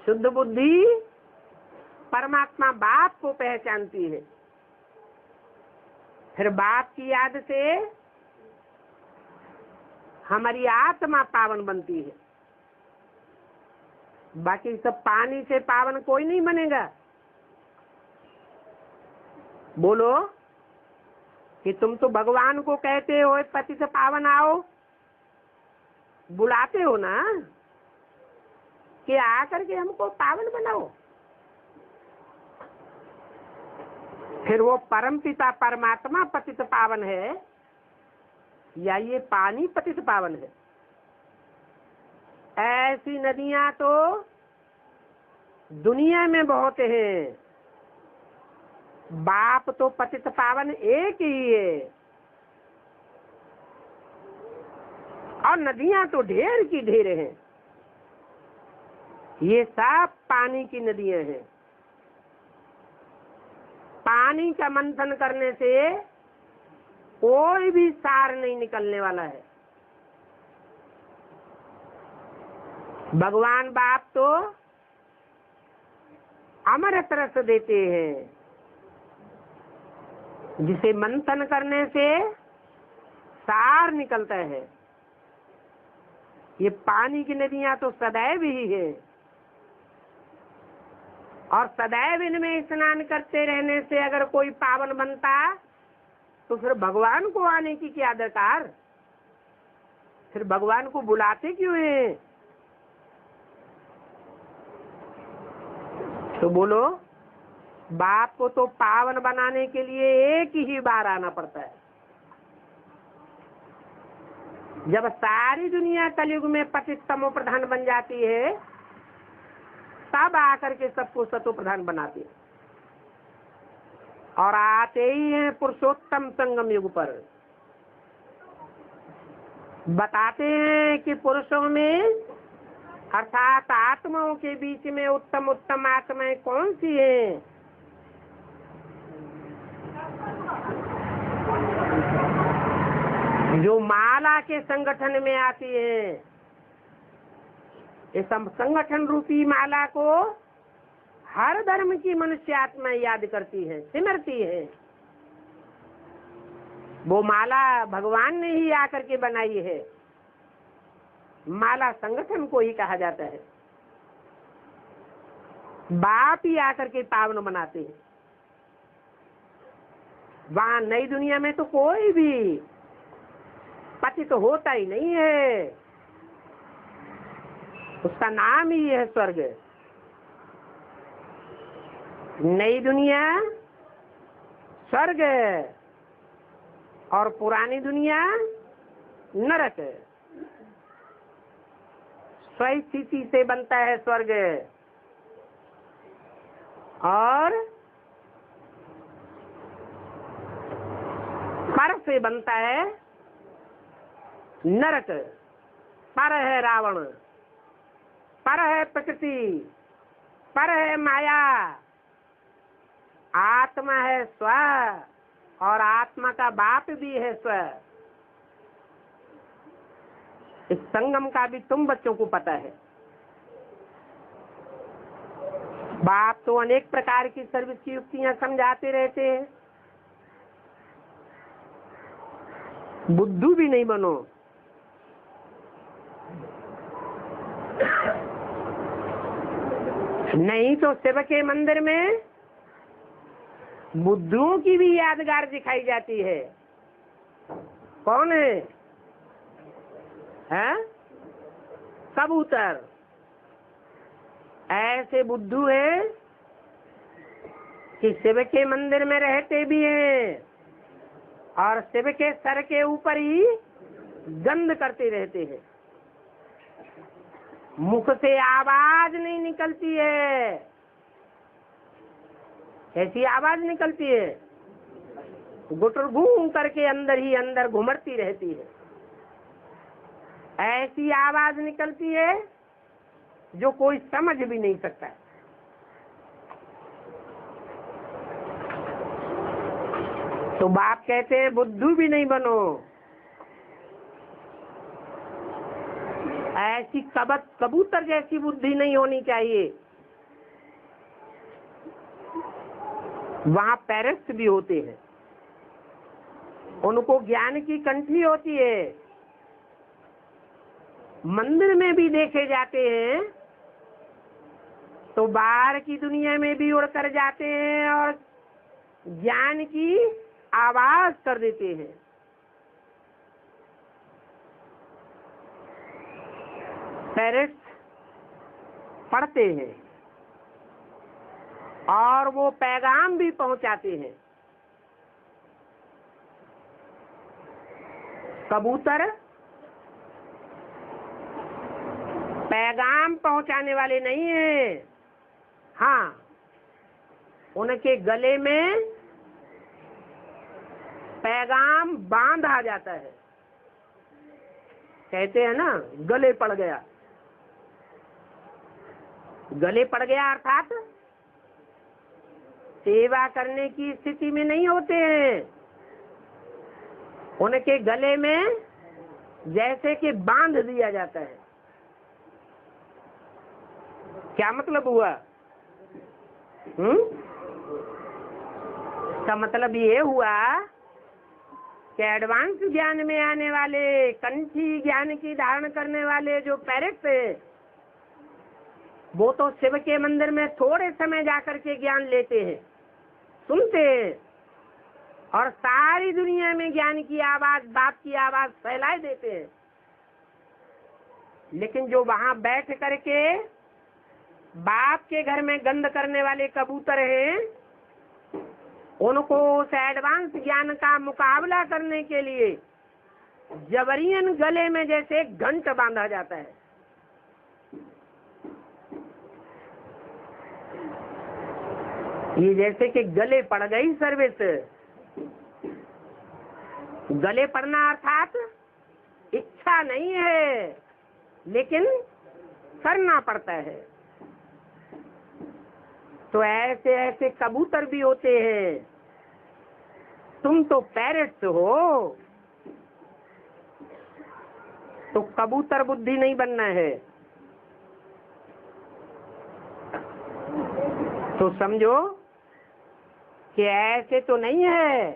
[SPEAKER 1] शुद्ध बुद्धि परमात्मा बाप को पहचानती है। फिर बाप की याद से हमारी आत्मा पावन बनती है। बाकी सब पानी से पावन कोई नहीं बनेगा। बोलो कि तुम तो भगवान को कहते हो पति से पावन आओ, बुलाते हो ना कि आकर के हमको पावन बनाओ। फिर वो परम पिता परमात्मा पतित पावन है या ये पानी पतित पावन है? ऐसी नदियां तो दुनिया में बहुत हैं। बाप तो पतित पावन एक ही है और नदियां तो ढेर की ढेर हैं। ये सब पानी की नदियां हैं। पानी का मंथन करने से कोई भी सार नहीं निकलने वाला है। भगवान बाप तो अमृत रस देते हैं। जिसे मंथन करने से सार निकलता है। ये पानी की नदियां तो सदैव ही है, और सदैव इनमें स्नान करते रहने से अगर कोई पावन बनता तो फिर भगवान को आने की क्या दरकार? फिर भगवान को बुलाते क्यों हैं? तो बोलो, बाप को तो पावन बनाने के लिए एक ही बार आना पड़ता है। जब सारी दुनिया कलयुग में पतित तमो प्रधान बन जाती है, तब आकर के सबको सतो प्रधान बनाते हैं, और आते ही हैं पुरुषोत्तम संगम युग पर। बताते हैं कि पुरुषों में अर्थात आत्माओं के बीच में उत्तम उत्तम आत्माएं कौन सी हैं? जो माला के संगठन में आती है। इस संगठन रूपी माला को हर धर्म की मनुष्य आत्मा याद करती है, सिमरती है। वो माला भगवान ने ही आकर के बनाई है। माला संगठन को ही कहा जाता है। बाप ही आकर के पावन बनाते हैं। वहां नई दुनिया में तो कोई भी पतित तो होता ही नहीं है। उसका नाम ही है स्वर्ग। नई दुनिया स्वर्ग और पुरानी दुनिया नरक। स्वस्थिति से बनता है स्वर्ग और पर से बनता है नरक। पर है रावण, पर है प्रकृति, पर है माया। आत्मा है स्व, और आत्मा का बाप भी है स्व। इस संगम का भी तुम बच्चों को पता है। बाप तो अनेक प्रकार की सर्विस की युक्तियां समझाते रहते हैं। बुद्धू भी नहीं बनो। नहीं तो शिव के मंदिर में बुद्धुओं की भी यादगार दिखाई जाती है। कौन है? हैं? कबूतर। ऐसे बुद्धू हैं कि शिव के मंदिर में रहते भी हैं और शिव के सर के ऊपर ही गंध करते रहते हैं। मुख से आवाज नहीं निकलती है। ऐसी आवाज निकलती है, गुटर घूम करके अंदर ही अंदर घुमरती रहती है। ऐसी आवाज निकलती है जो कोई समझ भी नहीं सकता। तो बाप कहते हैं बुद्धू भी नहीं बनो। ऐसी कबूतर जैसी बुद्धि नहीं होनी चाहिए। वहाँ पेरेंट्स भी होते हैं, उनको ज्ञान की कंठी होती है। मंदिर में भी देखे जाते हैं तो बाहर की दुनिया में भी उड़कर जाते हैं और ज्ञान की आवाज कर देते हैं। पेरेंट्स पढ़ते हैं और वो पैगाम भी पहुंचाते हैं। कबूतर पैगाम पहुंचाने वाले नहीं हैं। हाँ, उनके गले में पैगाम बांधा जाता है। कहते हैं ना, गले पड़ गया। गले पड़ गया अर्थात सेवा करने की स्थिति में नहीं होते हैं। उनके गले में जैसे कि बांध दिया जाता है। क्या मतलब हुआ? इसका मतलब ये हुआ कि एडवांस ज्ञान में आने वाले, कंठी ज्ञान की धारण करने वाले जो पैरेट्स है, वो तो शिव के मंदिर में थोड़े समय जाकर के ज्ञान लेते हैं, सुनते हैं, और सारी दुनिया में ज्ञान की आवाज, बाप की आवाज फैलाए देते हैं। लेकिन जो वहां बैठ करके बाप के घर में गंध करने वाले कबूतर हैं, उनको उस एडवांस ज्ञान का मुकाबला करने के लिए जबरियन गले में जैसे घंट बांधा जाता है। ये जैसे कि गले पड़ गई सर्विस। गले पड़ना अर्थात इच्छा नहीं है, लेकिन करना पड़ता है। तो ऐसे ऐसे कबूतर भी होते हैं। तुम तो पैरेट्स हो, तो कबूतर बुद्धि नहीं बनना है। तो समझो कि ऐसे तो नहीं है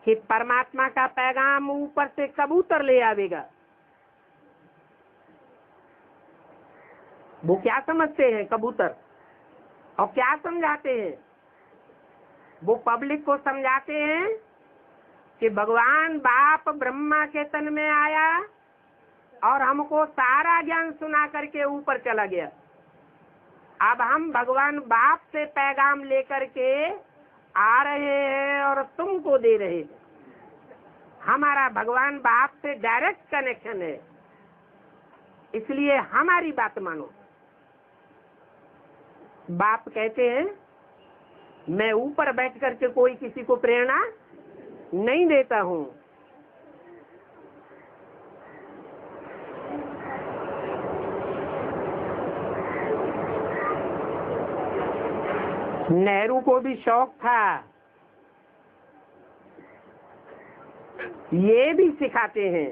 [SPEAKER 1] कि परमात्मा का पैगाम ऊपर से कबूतर ले आवेगा। वो क्या समझते हैं कबूतर, और क्या समझाते हैं? वो पब्लिक को समझाते हैं कि भगवान बाप ब्रह्मा के तन में आया और हमको सारा ज्ञान सुना करके ऊपर चला गया। अब हम भगवान बाप से पैगाम लेकर के आ रहे हैं और तुमको दे रहे हैं। हमारा भगवान बाप से डायरेक्ट कनेक्शन है, इसलिए हमारी बात मानो। बाप कहते हैं मैं ऊपर बैठ करके कोई किसी को प्रेरणा नहीं देता हूं। नेहरू को भी शौक था, ये भी सिखाते हैं।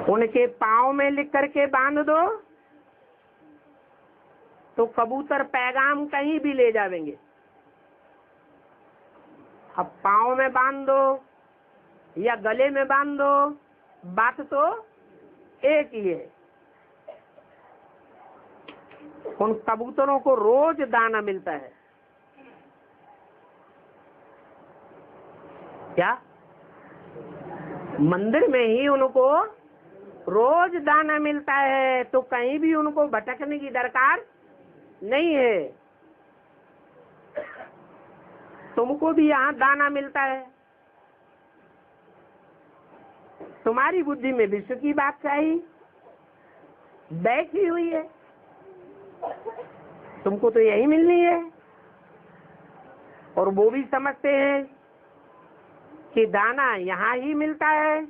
[SPEAKER 1] उनके पाँव में लिख करके बांध दो तो कबूतर पैगाम कहीं भी ले जावेंगे। अब पाँव में बांध दो या गले में बांध दो, बात तो एक ही है। उन कबूतरों को रोज दाना मिलता है। क्या मंदिर में ही उनको रोज दाना मिलता है, तो कहीं भी उनको भटकने की दरकार नहीं है। तुमको भी यहाँ दाना मिलता है। तुम्हारी बुद्धि में विश्व की बात चाहिए बैठी हुई है, तुमको तो यही मिलनी है। और वो भी समझते हैं कि दाना यहाँ ही मिलता है,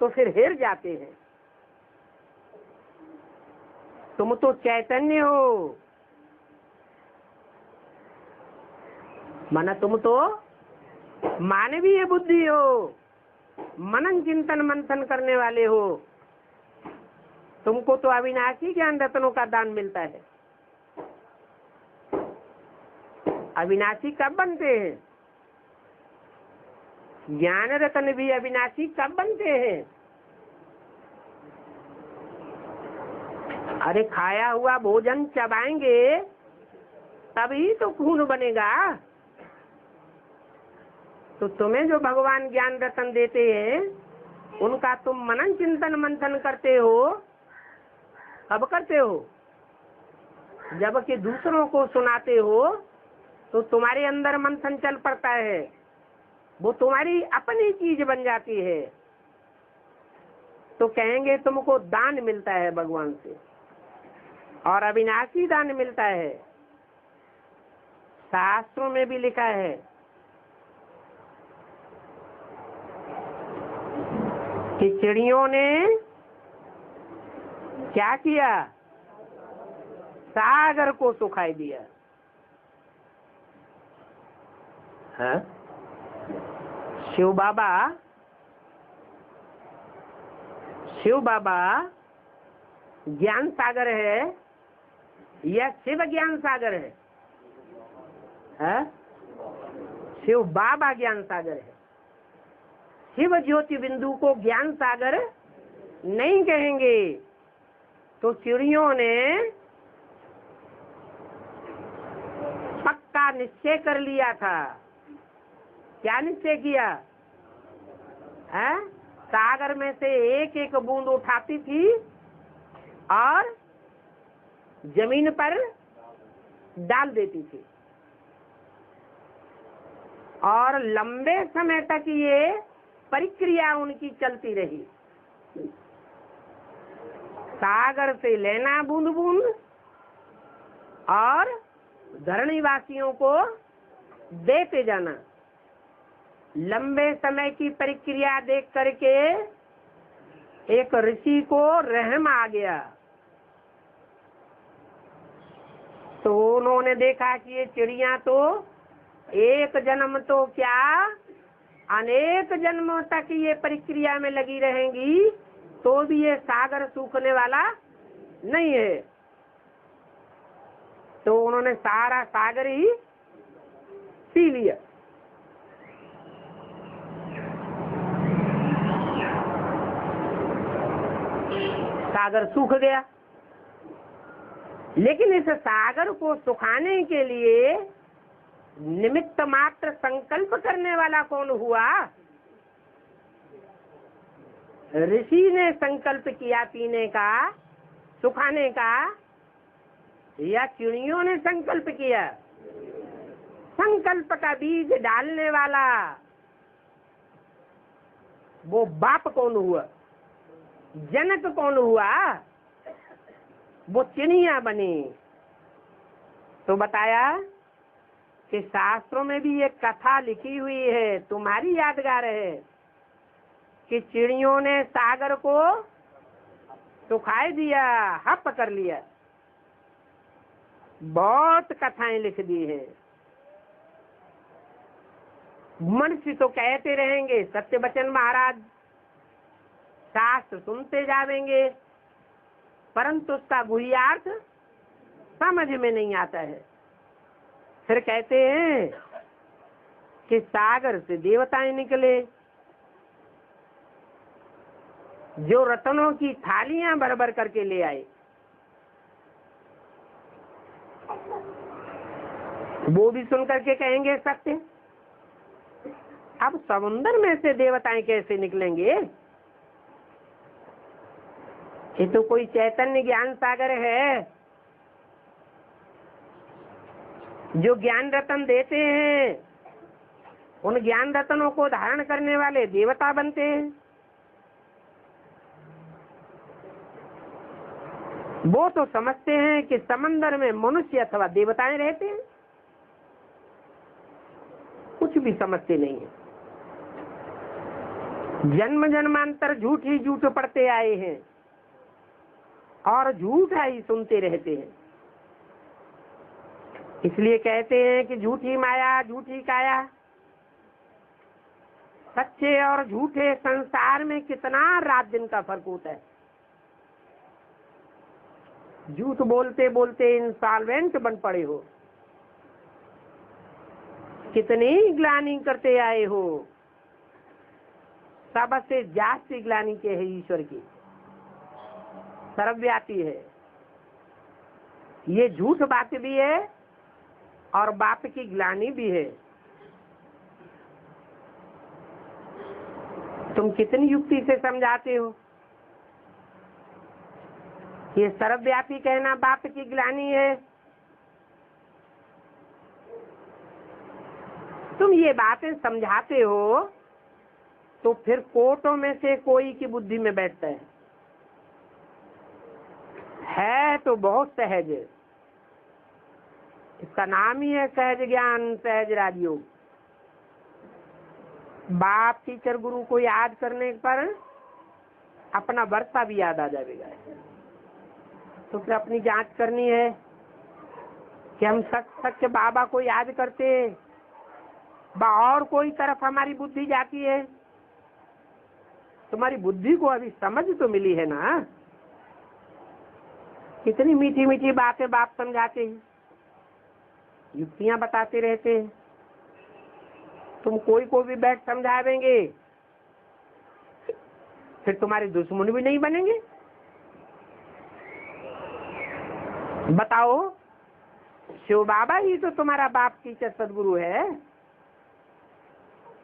[SPEAKER 1] तो फिर हिर जाते हैं। तुम तो चैतन्य हो, माना तुम तो मानवीय बुद्धि हो, मनन चिंतन मंथन करने वाले हो। तुमको तो अविनाशी ज्ञान रत्नों का दान मिलता है। अविनाशी कब बनते हैं? ज्ञान रत्न भी अविनाशी कब बनते हैं? अरे खाया हुआ भोजन चबाएंगे तभी तो खून बनेगा। तो तुम्हें जो भगवान ज्ञान रत्न देते हैं, उनका तुम मनन चिंतन मंथन करते हो। कब करते हो? जबकि दूसरों को सुनाते हो तो तुम्हारे अंदर मंथन चल पड़ता है, वो तुम्हारी अपनी चीज बन जाती है। तो कहेंगे तुमको दान मिलता है भगवान से, और अविनाशी दान मिलता है। शास्त्रों में भी लिखा है कि चिड़ियों ने क्या किया? सागर को सुखाई दिया है। शिव बाबा ज्ञान सागर है या शिव ज्ञान सागर है? शिव बाबा ज्ञान सागर है। शिव ज्योति बिंदु को ज्ञान सागर नहीं कहेंगे। तो चिड़ियों ने पक्का निश्चय कर लिया था। क्या निश्चय किया है? सागर में से एक एक बूंद उठाती थी और जमीन पर डाल देती थी, और लंबे समय तक ये प्रक्रिया उनकी चलती रही। सागर से लेना बूंद बूंद और धरणी वासियों को देते जाना। लंबे समय की प्रक्रिया देख करके एक ऋषि को रहम आ गया। तो उन्होंने देखा कि ये चिड़िया तो एक जन्म तो क्या अनेक जन्मों तक ये प्रक्रिया में लगी रहेंगी, तो भी ये सागर सूखने वाला नहीं है। तो उन्होंने सारा सागर ही पी लिया। सागर सूख गया। लेकिन इस सागर को सुखाने के लिए निमित्त मात्र संकल्प करने वाला कौन हुआ? ऋषि ने संकल्प किया पीने का, सुखाने का, या चिड़ियों ने संकल्प किया? संकल्प का बीज डालने वाला वो बाप कौन हुआ? जनक कौन हुआ? वो चिड़िया बनी। तो बताया कि शास्त्रों में भी एक कथा लिखी हुई है, तुम्हारी यादगार है, कि चिड़ियों ने सागर को सुखाए दिया, हप कर लिया। बहुत कथाएं लिख दी है। मनुष्य तो कहते रहेंगे, सत्य बचन महाराज शास्त्र सुनते जावेंगे, परंतु उसका गुह्यार्थ समझ में नहीं आता है। फिर कहते हैं कि सागर से देवताएं निकले, जो रत्नों की थालियां भर भर करके ले आए। वो भी सुन करके कहेंगे सत्य। अब समुद्र में से देवताएं कैसे निकलेंगे? ये तो कोई चैतन्य ज्ञान सागर है, जो ज्ञान रत्न देते हैं, उन ज्ञान रत्नों को धारण करने वाले देवता बनते हैं। वो तो समझते हैं कि समंदर में मनुष्य अथवा देवताएं रहते हैं, कुछ भी समझते नहीं है। जन्म जन्मांतर झूठ ही झूठ पढ़ते आए हैं और झूठा ही सुनते रहते हैं। इसलिए कहते हैं कि झूठी माया झूठी काया। सच्चे और झूठे संसार में कितना रात दिन का फर्क होता है। झूठ बोलते बोलते इंसॉल्वेंट बन पड़े हो, कितनी ग्लानि करते आए हो। सबसे जास्ती ग्लानि के है ईश्वर की, सर्वव्यापी है। ये झूठ बात भी है और बाप की ग्लानि भी है। तुम कितनी युक्ति से समझाते हो? ये सर्वव्यापी कहना बाप की ग्लानि है। तुम ये बातें समझाते हो तो फिर कोटों में से कोई की बुद्धि में बैठता है तो बहुत सहज है। इसका नाम ही है सहज ज्ञान, सहज राजयोग। बाप टीचर गुरु को याद करने पर अपना वर्षा भी याद आ जाएगा। तो फिर अपनी जांच करनी है कि हम सच बाबा को याद करते हैं, और कोई तरफ हमारी बुद्धि जाती है। तुम्हारी बुद्धि को अभी समझ तो मिली है ना, कितनी मीठी मीठी बातें बाप समझाते हैं, युक्तियां बताते रहते हैं। तुम कोई को भी बैठ समझावेंगे फिर तुम्हारे दुश्मन भी नहीं बनेंगे। बताओ, शिव बाबा ही तो तुम्हारा बाप टीचर सदगुरु है,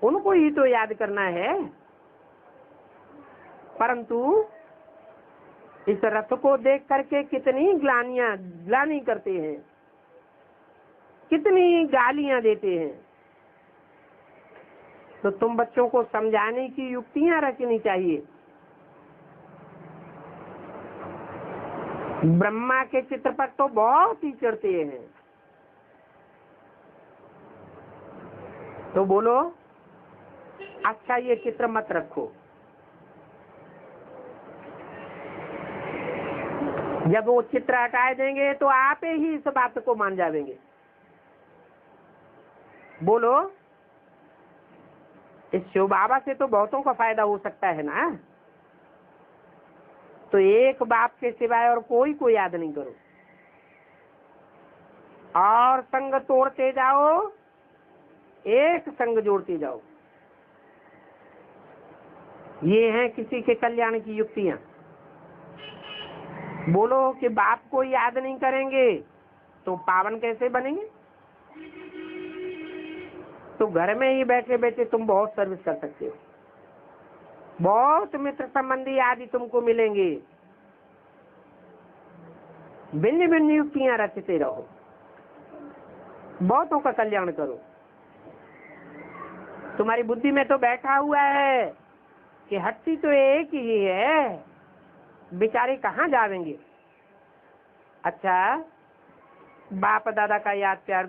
[SPEAKER 1] उनको ही तो याद करना है। परंतु इस रथ को देख करके कितनी ग्लानि करते हैं, कितनी गालियां देते हैं। तो तुम बच्चों को समझाने की युक्तियां रचनी चाहिए। ब्रह्मा के चित्र पर तो बहुत ही चढ़ते हैं। तो बोलो, अच्छा ये चित्र मत रखो। जब वो चित्र हटाए देंगे तो आप ही इस बात को मान जाएंगे। बोलो, इस शिव बाबा से तो बहुतों का फायदा हो सकता है ना। तो एक बाप के सिवाय और कोई को याद नहीं करो, और संग तोड़ते जाओ, एक संग जोड़ते जाओ। ये हैं किसी के कल्याण की युक्तियां। बोलो कि बाप को याद नहीं करेंगे तो पावन कैसे बनेंगे। तो घर में ही बैठे बैठे तुम बहुत सर्विस कर सकते हो, बहुत मित्र संबंधी आदि तुमको मिलेंगे। भिन्न भिन्न युक्तियां रचते रहो, बहुतों का कल्याण करो। तुम्हारी बुद्धि में तो बैठा हुआ है कि हट्टी तो एक ही है, बेचारे कहाँ जावेंगे। अच्छा, बाप दादा का याद प्यार